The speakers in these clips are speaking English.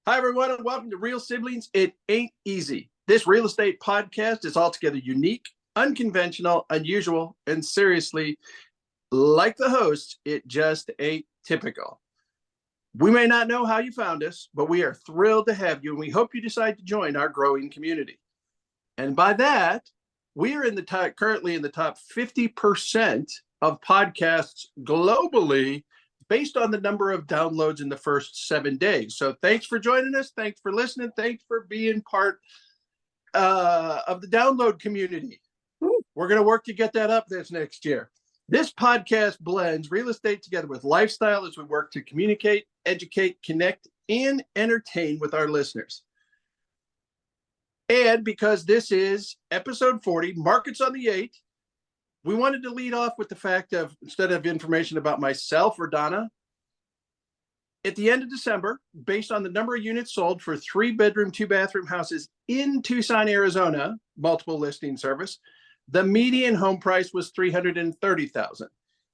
Hi, everyone, and welcome to Real Siblings. It Ain't Easy. This real estate podcast is altogether unique, unconventional, unusual, and seriously, like the hosts, it just ain't typical. We may not know how you found us, but we are thrilled to have you, and we hope you decide to join our growing community. And by that, we are currently in the top 50% of podcasts globally based on the number of downloads in the first 7 days. So thanks for joining us. Thanks for listening. Thanks for being part of the download community. We're going to work to get that up this next year. This podcast blends real estate together with lifestyle as we work to communicate, educate, connect, and entertain with our listeners. And because this is episode 40, Markets on the 8, we wanted to lead off with the fact of, instead of information about myself or Donna, at the end of December, based on the number of units sold for 3-bedroom, 2-bathroom houses in Tucson, Arizona, multiple listing service, the median home price was $330,000.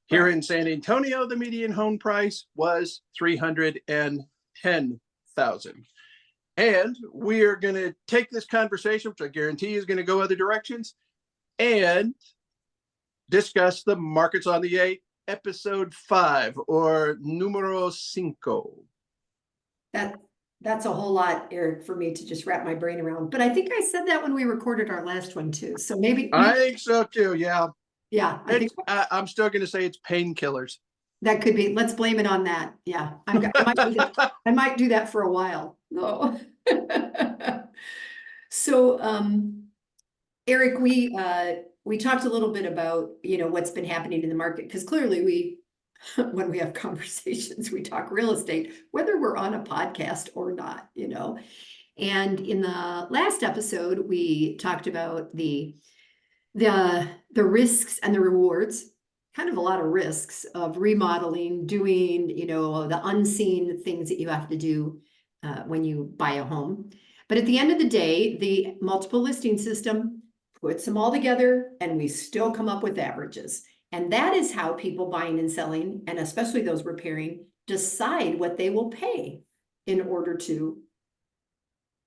Here in San Antonio, the median home price was $310,000. And we are going to take this conversation, which I guarantee is going to go other directions, and discuss the Markets on the 8, episode 5, or numero 5. That's a whole lot, Eric, for me to just wrap my brain around. But I think I said that when we recorded our last one too. So maybe I think so too. Yeah. Yeah. I'm still going to say it's painkillers. That could be. Let's blame it on that. Yeah. I might do that for a while. No. So, Eric, we talked a little bit about, what's been happening in the market, because clearly when we have conversations, we talk real estate, whether we're on a podcast or not, And in the last episode, we talked about the risks and the rewards, kind of a lot of risks of remodeling, doing, the unseen things that you have to do when you buy a home. But at the end of the day, the multiple listing system puts them all together and we still come up with averages. And that is how people buying and selling, and especially those repairing, decide what they will pay in order to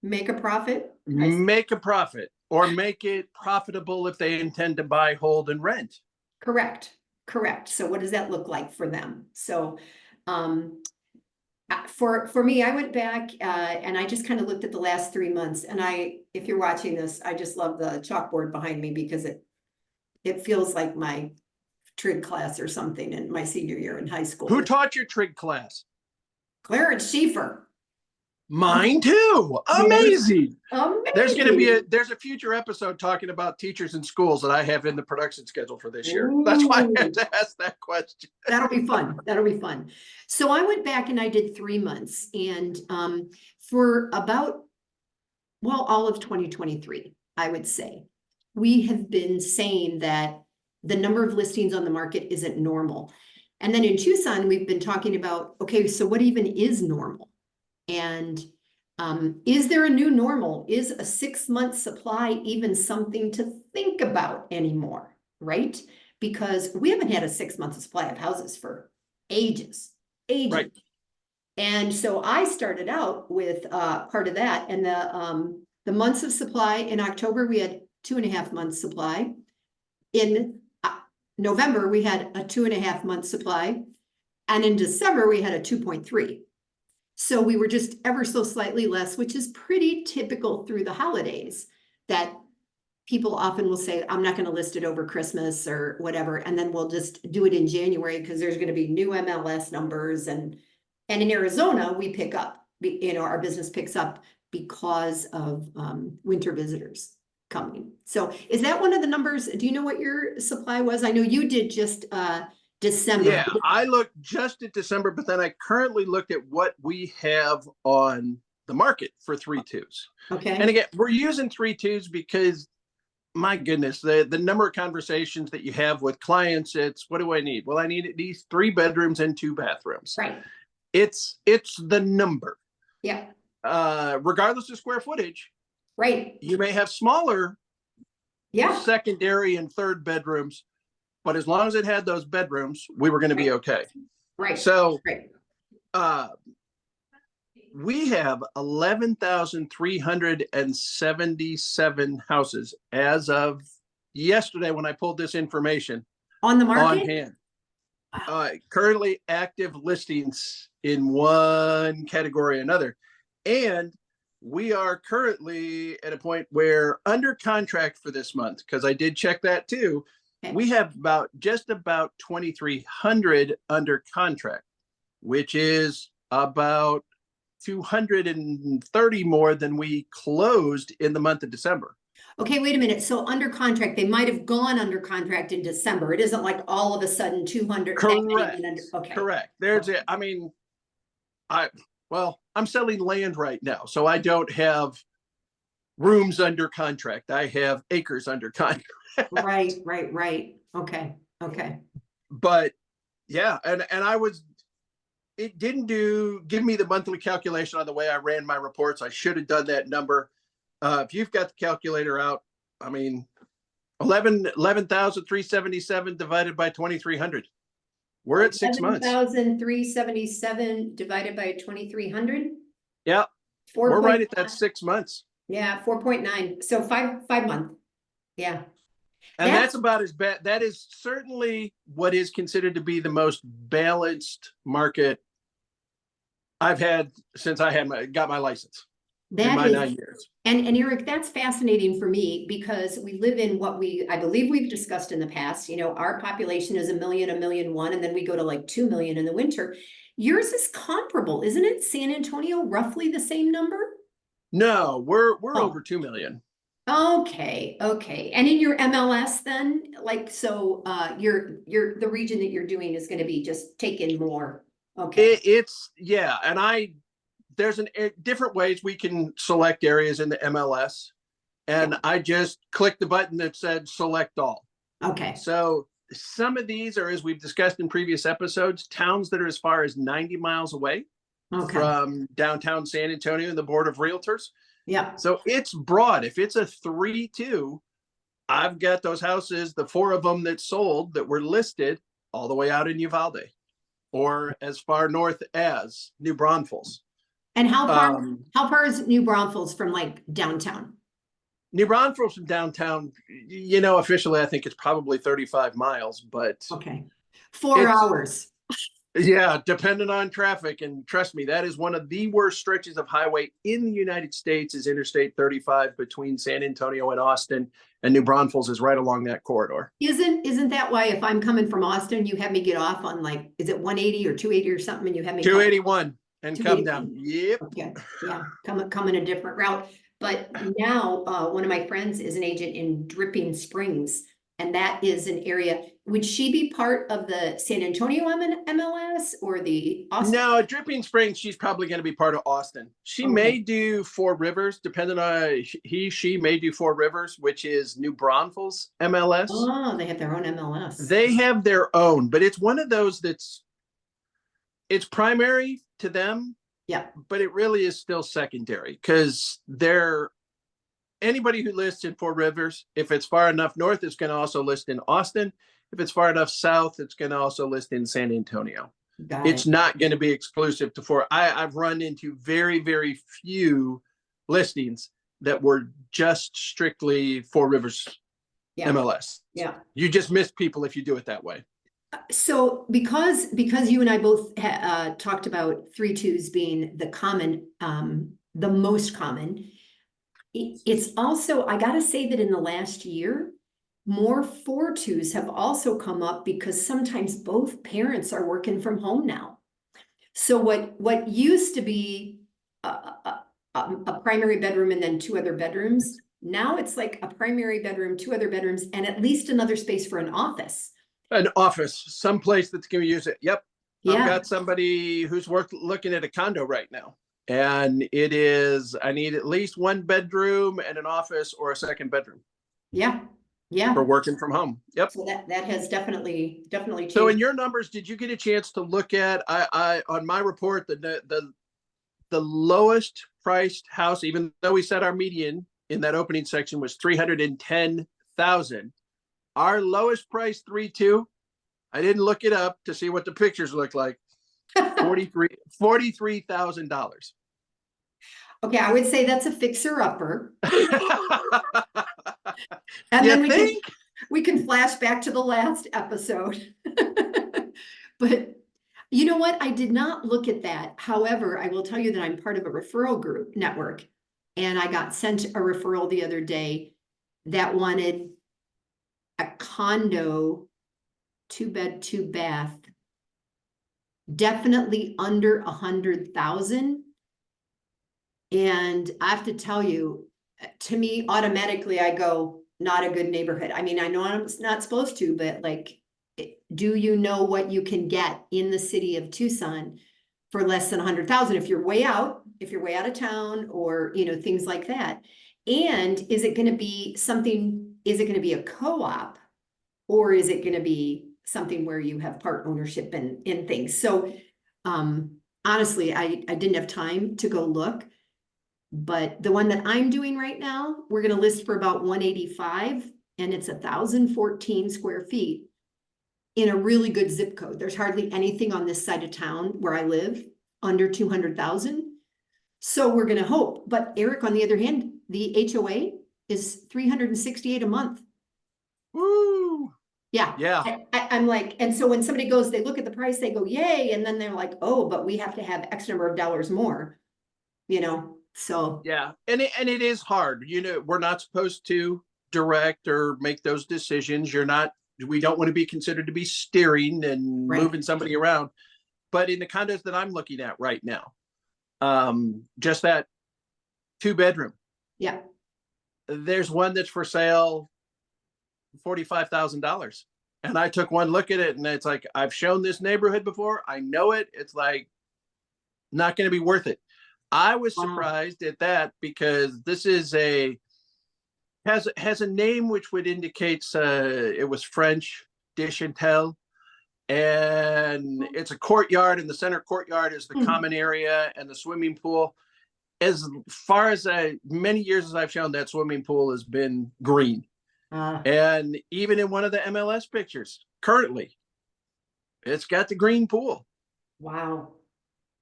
make a profit. Make a profit, or make it profitable if they intend to buy, hold, and rent. Correct. So what does that look like for them? So for me, I went back and I just kind of looked at the last 3 months. And if you're watching this, I just love the chalkboard behind me because it feels like my trig class or something in my senior year in high school. Who taught your trig class? Clarence Schieffer. Mine too. Amazing. Amazing. There's a future episode talking about teachers in schools that I have in the production schedule for this year. That's why I had to ask that question. That'll be fun. So I went back and I did 3 months, and for about, all of 2023, I would say, we have been saying that the number of listings on the market isn't normal. And then in Tucson, we've been talking about, okay, so what even is normal? And is there a new normal? Is a 6-month supply even something to think about anymore, right? Because we haven't had a 6-month supply of houses for ages. Right. And so I started out with part of that, and the months of supply in October, we had 2.5 months supply. In November, we had a 2.5 month supply. And in December, we had a 2.3. So we were just ever so slightly less, which is pretty typical through the holidays, that people often will say, I'm not going to list it over Christmas or whatever. And then we'll just do it in January because there's going to be new MLS numbers. And in Arizona, we pick up, our business picks up because of winter visitors coming. So is that one of the numbers? Do you know what your supply was? I know you did just December. Yeah, I looked just at December, but then I currently looked at what we have on the market for 3.2s. Okay. And again, we're using 3.2s because, my goodness, the number of conversations that you have with clients, it's, what do I need? Well, I need at least 3 bedrooms and 2 bathrooms. Right. It's the number. Yeah. Regardless of square footage. Right. You may have smaller secondary and third bedrooms, but as long as it had those bedrooms, we were going to be okay. Right. So We have 11,377 houses as of yesterday when I pulled this information On the on market? hand. Wow. Currently active listings in one category or another. And we are currently at a point where under contract for this month, because I did check that too, Okay. we have just about 2,300 under contract, which is about 230 more than we closed in the month of December. Okay, wait a minute. So under contract, they might have gone under contract in December. It isn't like all of a sudden 200. That many Correct. went under. Okay. Correct. There's it. I mean, I'm selling land right now, so I don't have rooms under contract. I have acres under contract. Right. Okay. But yeah, and it didn't give me the monthly calculation on the way I ran my reports. I should have done that number. If you've got the calculator out, I mean, 11,377 divided by 2,300. We're at 6 months. 11,377 divided by 2,300. Yeah, we're right at that 6 months. Yeah, 4.9. So five month. Yeah. And that's about as bad. That is certainly what is considered to be the most balanced market I've had since I got my license. In my 9 years. And Eric, that's fascinating for me because we live in what I believe we've discussed in the past. You know, our population is 1,100,000, and then we go to like 2 million in the winter. Yours is comparable, isn't it? San Antonio, roughly the same number? No, we're over 2 million. Okay. And in your MLS then, like, so the region that you're doing is going to be just taking more. Okay. And there's different ways we can select areas in the MLS, and I just clicked the button that said select all. Okay. So some of these are, as we've discussed in previous episodes, towns that are as far as 90 miles away from downtown San Antonio and the Board of Realtors. Yeah. So it's broad. If it's a 3-2, I've got those houses, the 4 of them that sold that were listed all the way out in Uvalde or as far north as New Braunfels. And how far is New Braunfels from like downtown? New Braunfels from downtown, officially I think it's probably 35 miles, but okay. 4 hours. Yeah, depending on traffic. And trust me, that is one of the worst stretches of highway in the United States is Interstate 35 between San Antonio and Austin, and New Braunfels is right along that corridor. Isn't that why if I'm coming from Austin, you have me get off on like, is it 180 or 280 or something, and you have me 281 and come down. Yep. Okay. Yeah, come in a different route. But now one of my friends is an agent in Dripping Springs, and that is an area. Would she be part of the San Antonio MLS or the Austin? No, Dripping Springs, she's probably going to be part of Austin. She may do Four Rivers, depending on she may do Four Rivers, which is New Braunfels MLS. Oh, they have their own MLS. They have their own, but it's one of those it's primary to them. Yeah. But it really is still secondary because anybody who lists in Four Rivers, if it's far enough north, it's going to also list in Austin. If it's far enough south, it's going to also list in San Antonio. It's not going to be exclusive to Four. I've run into very, very few listings that were just strictly Four Rivers MLS. Yeah. You just miss people if you do it that way. So because you and I both talked about 3-2s being the most common, it's also, I got to say that in the last year, more 4-2s have also come up because sometimes both parents are working from home now. So what used to be a primary bedroom and then 2 other bedrooms, now it's like a primary bedroom, 2 other bedrooms, and at least another space for an office. An office, someplace that's going to use it. Yep. Yeah. I've got somebody who's looking at a condo right now. And I need at least 1 bedroom and an office or a second bedroom. Yeah. For working from home. Yep. So that has definitely changed. So in your numbers, did you get a chance to look at, I on my report, the lowest priced house, even though we said our median in that opening section was 310,000, our lowest price 3-2, I didn't look it up to see what the pictures look like. $43,000. Okay, I would say that's a fixer-upper. And You then think? we can flash back to the last episode. But you know what? I did not look at that. However, I will tell you that I'm part of a referral group network. And I got sent a referral the other day that wanted a condo, 2-bed, 2-bath, definitely under 100,000. And I have to tell you, to me, automatically I go, not a good neighborhood. I mean, I know I'm not supposed to, but like, do you know what you can get in the city of Tucson for less than 100,000 if you're way out, of town, or things like that? And is it going to be something? Is it going to be a co-op, or is it going to be something where you have part ownership in things? So, honestly, I didn't have time to go look. But the one that I'm doing right now, we're going to list for about 185, and it's 1,014 square feet in a really good zip code. There's hardly anything on this side of town where I live under 200,000. So we're going to hope. But Eric, on the other hand, the HOA is 368 a month. Woo! Yeah. Yeah. I'm like, and so when somebody goes, they look at the price, they go, yay. And then they're like, oh, but we have to have X number of dollars more, so. Yeah. And it is hard. We're not supposed to direct or make those decisions. We don't want to be considered to be steering and Right. moving somebody around. But in the condos that I'm looking at right now, just that 2-bedroom. Yeah. There's one that's for sale, $45,000. And I took one look at it and it's like, I've shown this neighborhood before. I know it. It's like not going to be worth it. I was surprised at that because this is has a name which would indicate it was French, Deschantel, and it's a courtyard, and the center courtyard is the common area and the swimming pool. As far as many years as I've shown, that swimming pool has been green. And even in one of the MLS pictures, currently, it's got the green pool. Wow.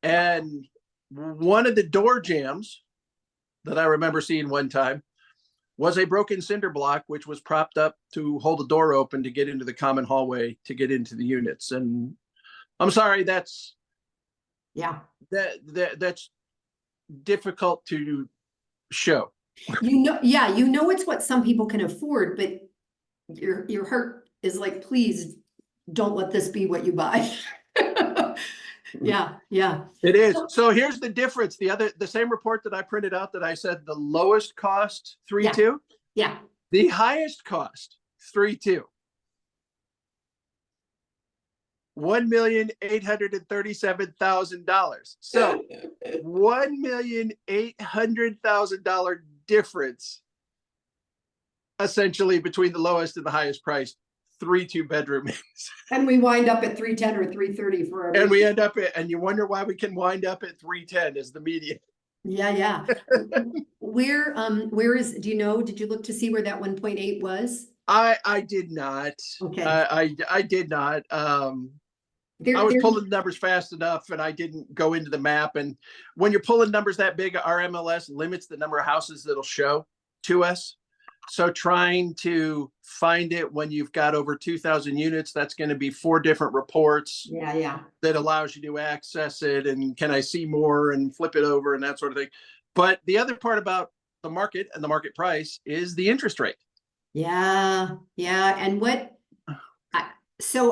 And one of the door jams that I remember seeing one time was a broken cinder block, which was propped up to hold the door open to get into the common hallway to get into the units. And I'm sorry, that's difficult to show. It's what some people can afford, but your heart is like, please don't let this be what you buy. Yeah. It is. So here's the difference. The same report that I printed out that I said the lowest cost 3.2. Yeah. The highest cost 3.2. $1,837,000. So $1,800,000 difference essentially between the lowest and the highest priced 3 2-bedroom. And we wind up at 310 or 330 for and we end up and you wonder why we can wind up at 310 as the median. Yeah. Where do you know, did you look to see where that 1.8 was? I did not. Okay. I did not. I was pulling the numbers fast enough and I didn't go into the map. And when you're pulling numbers that big, our MLS limits the number of houses that'll show to us. So trying to find it when you've got over 2,000 units, that's going to be 4 different reports. Yeah. That allows you to access it and can I see more and flip it over and that sort of thing. But the other part about the market and the market price is the interest rate. Yeah. And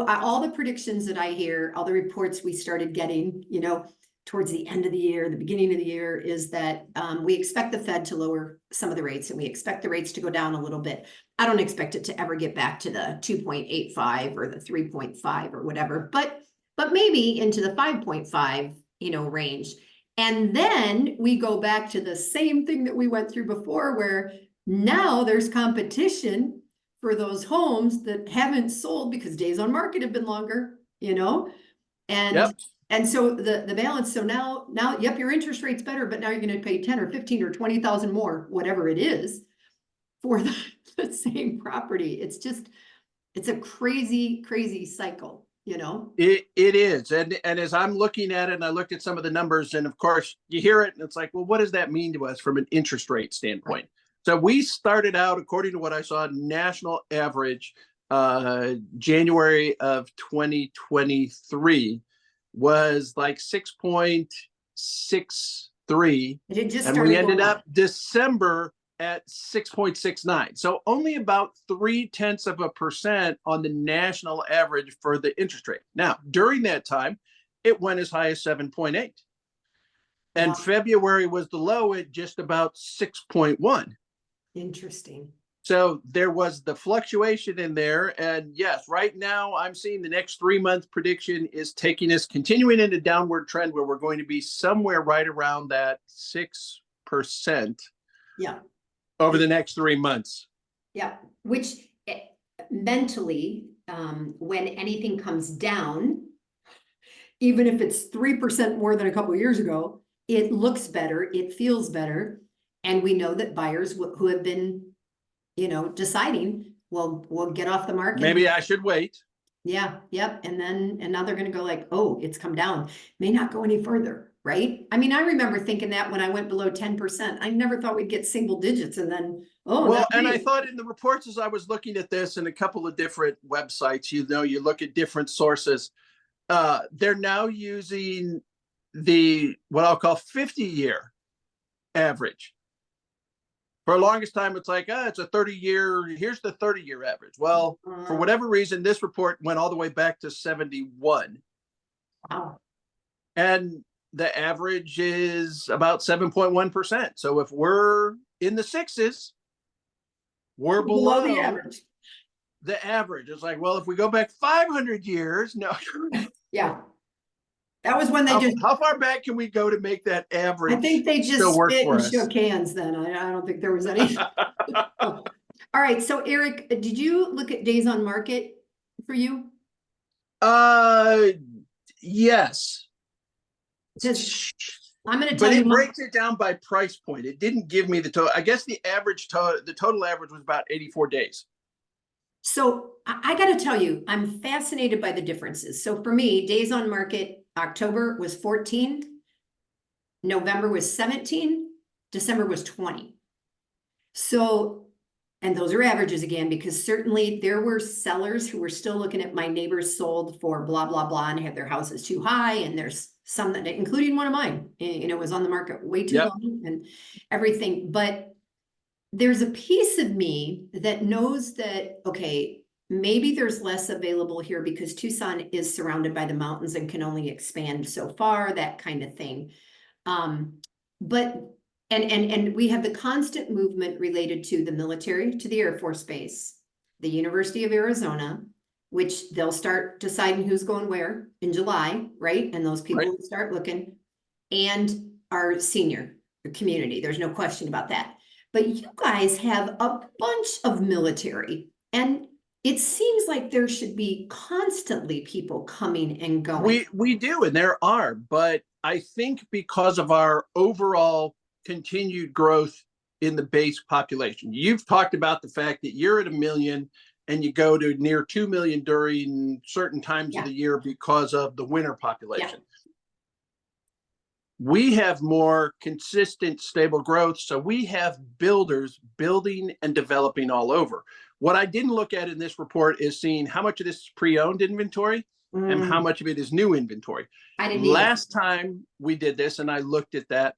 all the predictions that I hear, all the reports we started getting, towards the end of the year, the beginning of the year, is that we expect the Fed to lower some of the rates and we expect the rates to go down a little bit. I don't expect it to ever get back to the 2.85 or the 3.5 or whatever, but maybe into the 5.5, range. And then we go back to the same thing that we went through before, where now there's competition for those homes that haven't sold because days on market have been longer, and Yep. And so the balance, so now, yep, your interest rate's better, but now you're going to pay 10 or 15 or 20,000 more, whatever it is, for the same property. It's a crazy cycle. you know? It is. And as I'm looking at it, and I looked at some of the numbers, and of course you hear it and it's like, well, what does that mean to us from an interest rate standpoint? Right. So we started out, according to what I saw, national average January of 2023 was like 6.63. It had just And we started ended going up up. December at 6.69. So only about 0.3% on the national average for the interest rate. Now, during that time, it went as high as 7.8. And Wow. February was the low at just about 6.1. Interesting. So there was the fluctuation in there. And yes, right now I'm seeing the next 3 month prediction is taking us continuing in a downward trend where we're going to be somewhere right around that 6% Yeah. over the next 3 months. Yeah. Which mentally, when anything comes down, even if it's 3% more than a couple of years ago, it looks better, it feels better. And we know that buyers who have been, deciding, well, we'll get off the market. Maybe I should wait. Yeah, yep. And now they're gonna go like, oh, it's come down. May not go any further, right? I mean, I remember thinking that when I went below 10%, I never thought we'd get single digits and then, oh, Well, and I hey. thought in the reports as I was looking at this and a couple of different websites, you look at different sources. They're now using what I'll call 50-year average. For the longest time, it's like, it's a 30-year, here's the 30-year average. Well, for whatever reason, this report went all the way back to 71. Wow. And the average is about 7.1%. So if we're in the sixes, we're below the average. The average. It's like, well, if we go back 500 years, no. Yeah. That was when they how far back can we go to make that average? I think they just still work spit for and us? shook hands then. I don't think there was any. Oh. All right. So Eric, did you look at days on market for you? Yes. I'm going to tell But you. it breaks it down by price point. It didn't give me the total. I guess the total average was about 84 days. So I got to tell you, I'm fascinated by the differences. So for me, days on market, October was 14, November was 17, December was 20. So, and those are averages again, because certainly there were sellers who were still looking at my neighbors sold for blah, blah, blah, and have their houses too high. And there's some that, including one of mine, was on the market way too long and everything. But there's a piece of me that knows that, okay, maybe there's less available here because Tucson is surrounded by the mountains and can only expand so far, that kind of thing. But we have the constant movement related to the military, to the Air Force Base, the University of Arizona, which they'll start deciding who's going where in July, right? And those people will start looking, and our senior community. There's no question about that. But you guys have a bunch of military, and it seems like there should be constantly people coming and going. We do, and there are, but I think because of our overall continued growth in the base population, you've talked about the fact that you're at 1 million and you go to near 2 million during certain times of the year because of the winter population. We have more consistent, stable growth. So we have builders building and developing all over. What I didn't look at in this report is seeing how much of this is pre-owned inventory and how much of it is new inventory. Last time we did this, and I looked at that,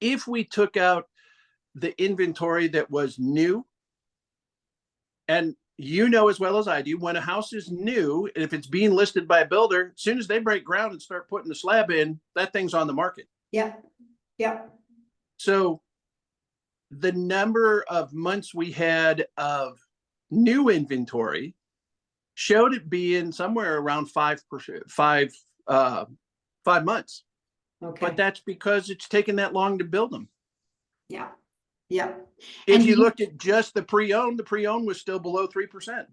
if we took out the inventory that was new, and you know as well as I do, when a house is new, and if it's being listed by a builder, as soon as they break ground and start putting the slab in, that thing's on the market. Yep. So the number of months we had of new inventory showed it being somewhere around 5%, 5 months. Okay. But that's because it's taken that long to build them. Yeah. If you looked at just the pre-owned was still below 3%,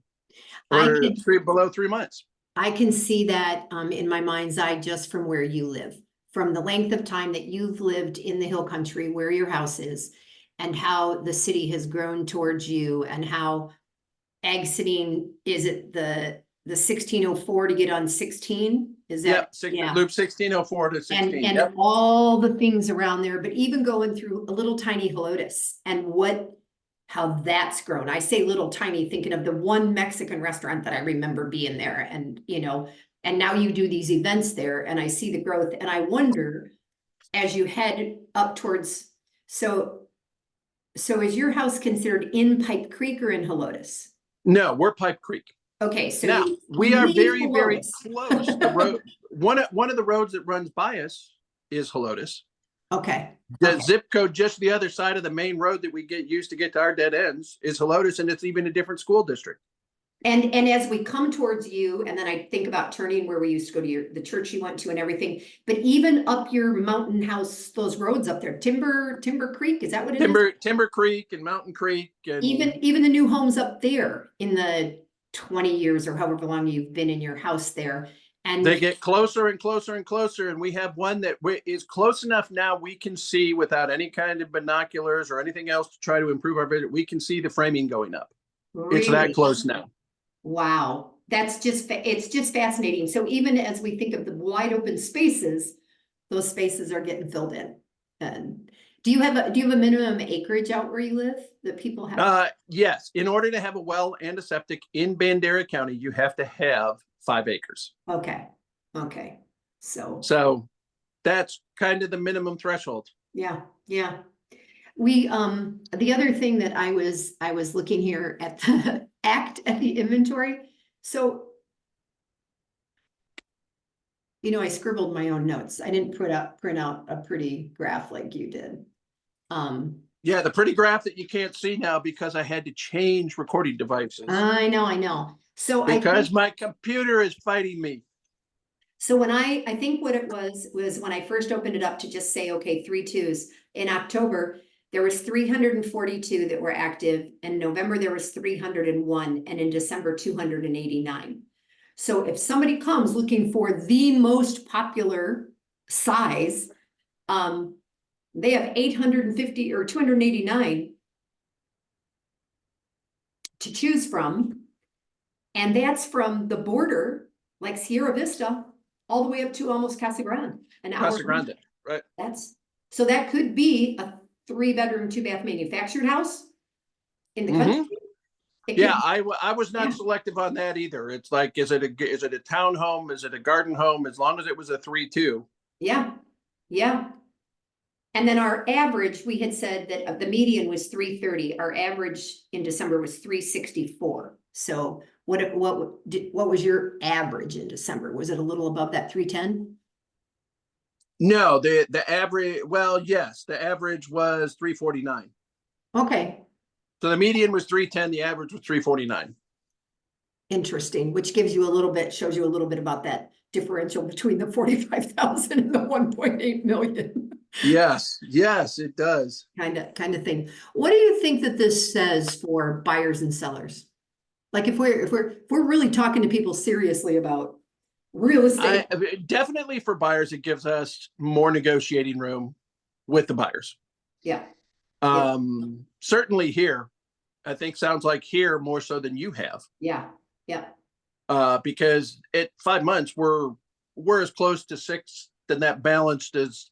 or below 3 months. I can see that in my mind's eye just from where you live, from the length of time that you've lived in the hill country where your house is, and how the city has grown towards you, and how exiting is it the the 1604 to get on 16, is that? Yep, Yeah. loop 1604 to 16. And Yep. all the things around there, but even going through a little tiny Helotes and how that's grown. I say little tiny, thinking of the one Mexican restaurant that I remember being there, and and now you do these events there, and I see the growth, and I wonder, as you head up towards, so is your house considered in Pipe Creek or in Helotes? No, we're Pipe Creek. Okay, so Now you we are leave very, very Helotes. close. The road, one of the roads that runs by us is Helotes. Okay. The Okay. zip code just the other side of the main road that we get used to get to our dead ends is Helotes, and it's even a different school district. And as we come towards you, and then I think about turning where we used to go to the church you went to and everything, but even up your mountain house, those roads up there, Timber Creek, is that what it is? Timber Creek and Mountain Creek, and Even the new homes up there in the 20 years or however long you've been in your house there. And they get closer and closer and closer. And we have one that is close enough now we can see without any kind of binoculars or anything else to try to improve our vision. We can see the framing going up. really, It's that close now. wow, it's just fascinating. So even as we think of the wide open spaces, those spaces are getting filled in. And do you have a minimum acreage out where you live that people have? Yes. In order to have a well and a septic in Bandera County, you have to have 5 acres. Okay. Okay. So that's kind of the minimum threshold. Yeah. Yeah. We, the other thing that I was looking here at the at the inventory. So, I scribbled my own notes. I didn't print out a pretty graph like you did. Yeah, the pretty graph that you can't see now because I had to change recording devices. I know. So because my computer is fighting me. So when I think what it was when I first opened it up to just say, okay, 3 2s in October, there was 342 that were active. In November, there was 301, and in December, 289. So if somebody comes looking for the most popular size, they have 850 or 289 to choose from. And that's from the border, like Sierra Vista, all the way up to almost Casa Grande. Casa Grande, right? So that could be a 3-bedroom, 2-bath manufactured house in the country. Yeah, I was not selective on that either. It's like, is it a townhome? Is it a garden home? As long as it was a 3-2. Yeah. And then our average, we had said that the median was 330. Our average in December was 364. So what was your average in December? Was it a little above that 310? No, the average, well, yes, the average was 349. Okay. So the median was 310, the average was 349. Interesting, which shows you a little bit about that differential between the 45,000 and the 1.8 million. Yes, it does. Kind of thing. What do you think that this says for buyers and sellers? Like if we're really talking to people seriously about real estate. Definitely for buyers, it gives us more negotiating room with the buyers. Yeah. Certainly here, I think sounds like here more so than you have. Yeah. Because at 5 months, we're as close to 6 than that balanced as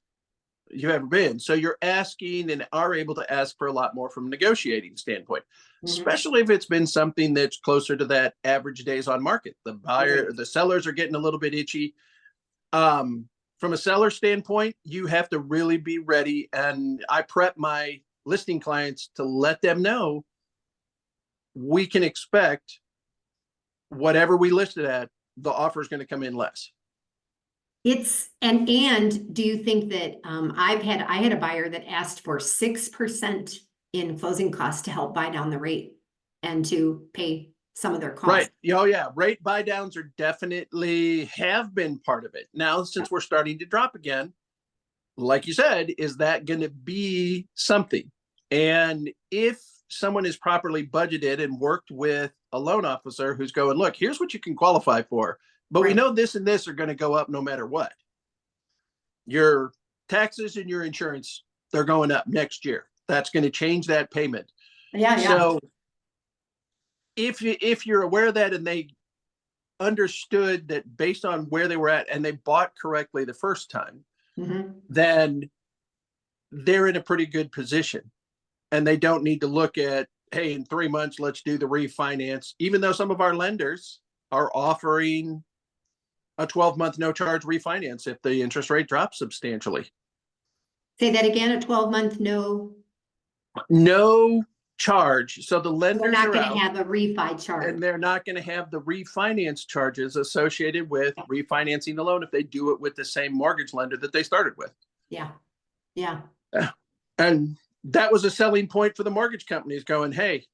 you've ever been. So you're asking and are able to ask for a lot more from a negotiating standpoint, especially if it's been something that's closer to that average days on market. The sellers are getting a little bit itchy. From a seller standpoint, you have to really be ready. And I prep my listing clients to let them know we can expect whatever we listed at, the offer is going to come in less. And do you think that I had a buyer that asked for 6% in closing costs to help buy down the rate and to pay some of their costs? Right. Oh yeah. Rate buy downs are definitely have been part of it. Now, since we're starting to drop again, like you said, is that going to be something? And if someone is properly budgeted and worked with a loan officer who's going, look, here's what you can qualify for, but we know this and this are going to go up no matter what. Your taxes and your insurance, they're going up next year. That's going to change that payment. Yeah. So if you're aware of that and they understood that based on where they were at and they bought correctly the first time, then they're in a pretty good position. And they don't need to look at, hey, in 3 months, let's do the refinance, even though some of our lenders are offering a 12-month no charge refinance if the interest rate drops substantially. Say that again, a 12-month no charge. So the lenders They're not are going out, to have a refi charge. and they're not going to have the refinance charges associated with refinancing the loan if they do it with the same mortgage lender that they started with. Yeah. Yeah. And that was a selling point for the mortgage companies, going, hey,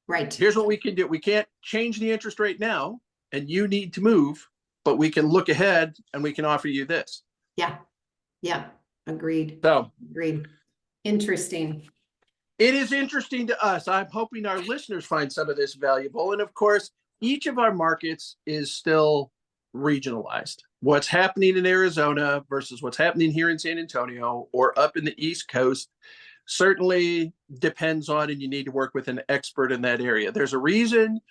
right, here's what we can do. We can't change the interest rate now, and you need to move, but we can look ahead and we can offer you this. Yeah. Yeah. Agreed. So Agreed. Interesting. It is interesting to us. I'm hoping our listeners find some of this valuable. And of course, each of our markets is still regionalized. What's happening in Arizona versus what's happening here in San Antonio or up in the East Coast certainly depends on, and you need to work with an expert in that area. There's a reason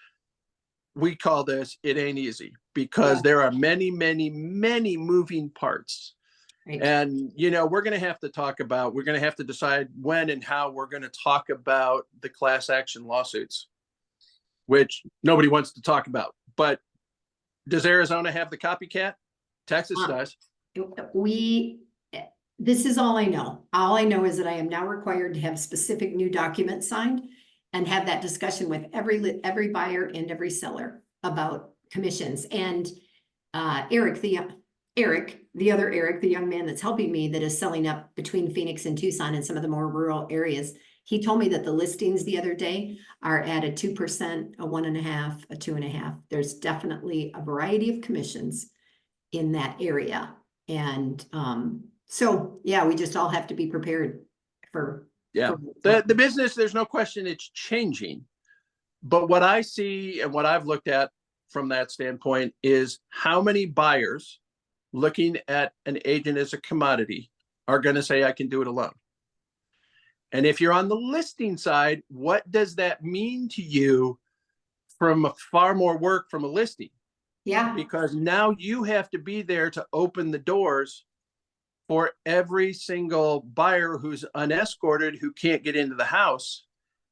we call this It Ain't Easy, because there are many, many, many moving parts. Right. And, we're going to have to decide when and how we're going to talk about the class action lawsuits, which nobody wants to talk about. But does Arizona have the copycat? Texas does. This is all I know. All I know is that I am now required to have specific new documents signed and have that discussion with every buyer and every seller about commissions. And Eric, the other Eric, the young man that's helping me, that is selling up between Phoenix and Tucson and some of the more rural areas, he told me that the listings the other day are at a 2%, a 1.5%, a 2.5%. There's definitely a variety of commissions in that area. And so, yeah, we just all have to be prepared for. The business, there's no question it's changing. But what I see and what I've looked at from that standpoint is how many buyers looking at an agent as a commodity are going to say, I can do it alone. And if you're on the listing side, what does that mean to you from far more work from a listing? Yeah. Because now you have to be there to open the doors for every single buyer who's unescorted, who can't get into the house.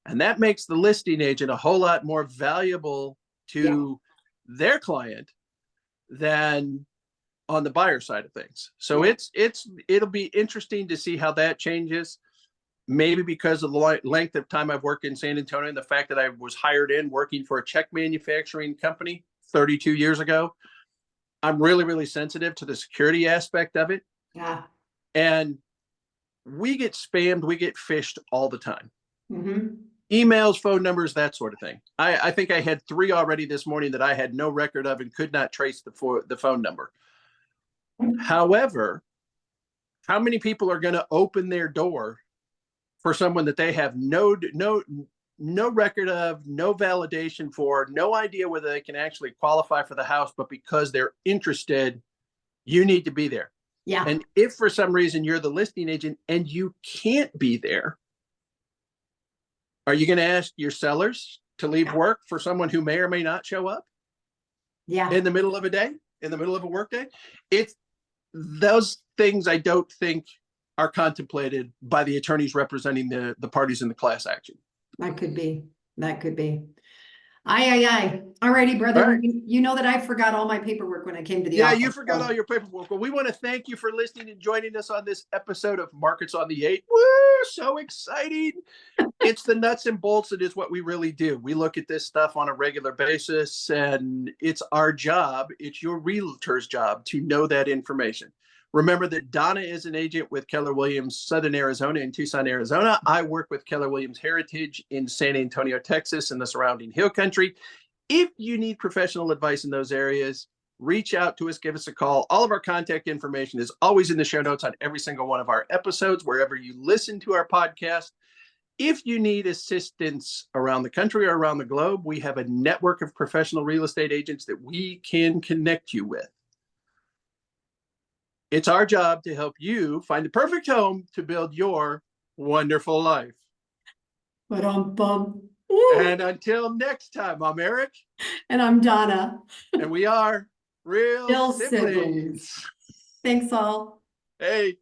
And that makes the listing agent a whole lot more valuable to their client than on the buyer side of things. So it'll be interesting to see how that changes. Maybe because of the length of time I've worked in San Antonio and the fact that I was hired in working for a check manufacturing company 32 years ago, I'm really, really sensitive to the security aspect of it. Yeah. And we get spammed, we get phished all the time. Emails, phone numbers, that sort of thing. I think I had 3 already this morning that I had no record of and could not trace the phone number. However, how many people are going to open their door for someone that they have no record of, no validation for, no idea whether they can actually qualify for the house, but because they're interested, you need to be there. Yeah. And if for some reason you're the listing agent and you can't be there, are you going to ask your sellers to leave work for someone who may or may not show up? Yeah. In the middle of a day, in the middle of a work day? It's those things I don't think are contemplated by the attorneys representing the parties in the class action. That could be. Aye. All righty, brother. All right. You know that I forgot all my paperwork when I came to the office. Yeah, you forgot all your paperwork. Well, we want to thank you for listening and joining us on this episode of Markets on the 8. Woo, so exciting. It's the nuts and bolts. It is what we really do. We look at this stuff on a regular basis, and it's our job. It's your realtor's job to know that information. Remember that Donna is an agent with Keller Williams Southern Arizona in Tucson, Arizona. I work with Keller Williams Heritage in San Antonio, Texas, and the surrounding hill country. If you need professional advice in those areas, reach out to us, give us a call. All of our contact information is always in the show notes on every single one of our episodes, wherever you listen to our podcast. If you need assistance around the country or around the globe, we have a network of professional real estate agents that we can connect you with. It's our job to help you find the perfect home to build your wonderful life. But Woo. And until next time, I'm Eric, And I'm Donna. and we are Real Real Siblings. Siblings. Thanks all. Hey.